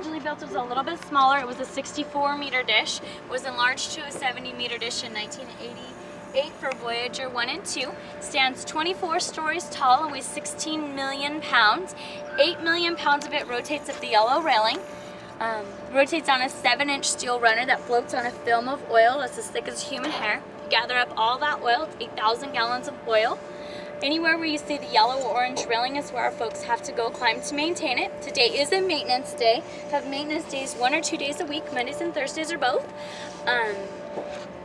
originally built, it was a little bit smaller. It was a 64-meter dish. It was enlarged to a 70-meter dish in 1988 for Voyager 1 and 2. Stands 24 stories tall and weighs 16 million pounds. 8 million pounds of it rotates at the yellow railing. Rotates on a 7-inch steel runner that floats on a film of oil that's as thick as human hair. You gather up all that oil, it's 8,000 gallons of oil. Anywhere where you see the yellow or orange railing is where our folks have to go climb to maintain it. Today is a maintenance day. Have maintenance days 1 or 2 days a week, Mondays and Thursdays or both.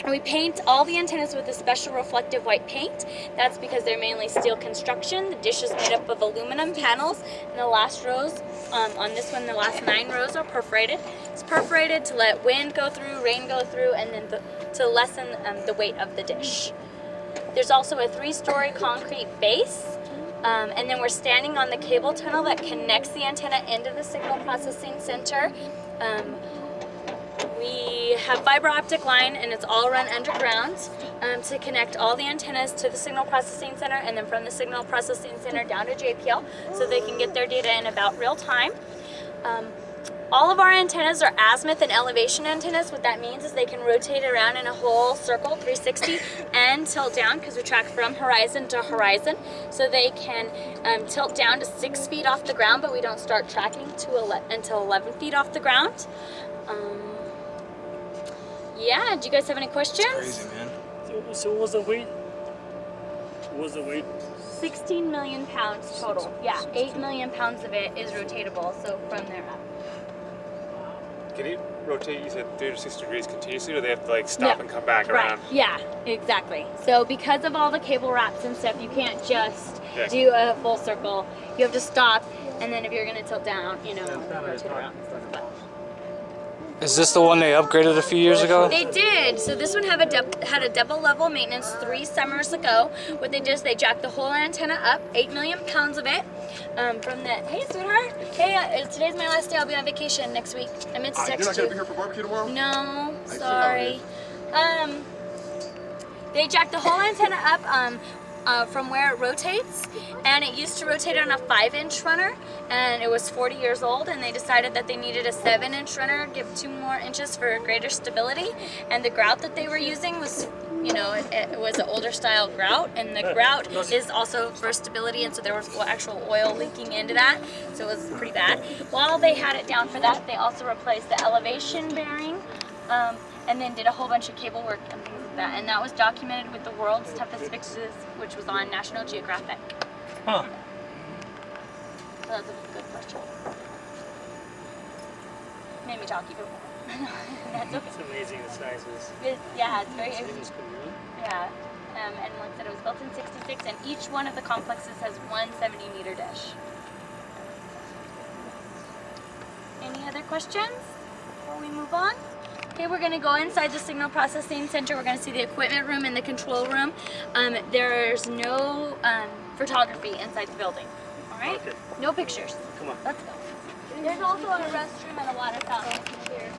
We paint all the antennas with a special reflective white paint. That's because they're mainly steel construction. The dish is made up of aluminum panels, and the last rows, on this one, the last 9 rows are perforated. It's perforated to let wind go through, rain go through, and then to lessen the weight of the dish. There's also a 3-story concrete base, and then we're standing on the cable tunnel that connects the antenna into the signal processing center. We have fiber optic line, and it's all run underground to connect all the antennas to the signal processing center, and then from the signal processing center down to JPL so they can get their data in about real time. All of our antennas are azimuth and elevation antennas. What that means is they can rotate around in a whole circle, 360, and tilt down because we track from horizon to horizon. So they can tilt down to 6 feet off the ground, but we don't start tracking until 11 feet off the ground. Yeah, do you guys have any questions? That's crazy, man. So what was the weight? What was the weight? 16 million pounds total. Yeah, 8 million pounds of it is rotatable, so from there up. Can it rotate, you said 360 degrees continuously, or they have to like stop and come back around? Right, yeah, exactly. So because of all the cable wraps and stuff, you can't just do a full circle. You have to stop, and then if you're gonna tilt down, you know, rotate around and stuff. But Is this the one they upgraded a few years ago? they did. So this one had a double level maintenance 3 summers ago. What they did is they jacked the whole antenna up, 8 million pounds of it. From the, hey sweetheart, hey, today's my last day. I'll be on vacation next week. I meant to text you. You're not gonna be here for barbecue tomorrow? No, sorry. They jacked the whole antenna up from where it rotates, and it used to rotate on a 5-inch runner, and it was 40 years old, and they decided that they needed a 7-inch runner, give 2 more inches for greater stability, and the grout that they were using was, you know, it was an older style grout, and the grout is also for stability, and so there was actual oil leaking into that, so it was pretty bad. While they had it down for that, they also replaced the elevation bearing, and then did a whole bunch of cable work and things like that, and that was documented with the world's toughest fixes, which was on National Geographic. Huh. So that's a good question. Made me talk even more. That's okay. It's amazing the sizes. Yeah, it's very, It is cool. yeah. And like I said, it was built in '66, and each one of the complexes has one 70-meter dish. Any other questions before we move on? Okay, we're going to go inside the signal processing center. We're going to see the equipment room and the control room. There's no photography inside the building. All right? Okay. No pictures. Come on. Let's go. There's also a restroom and a water fountain here.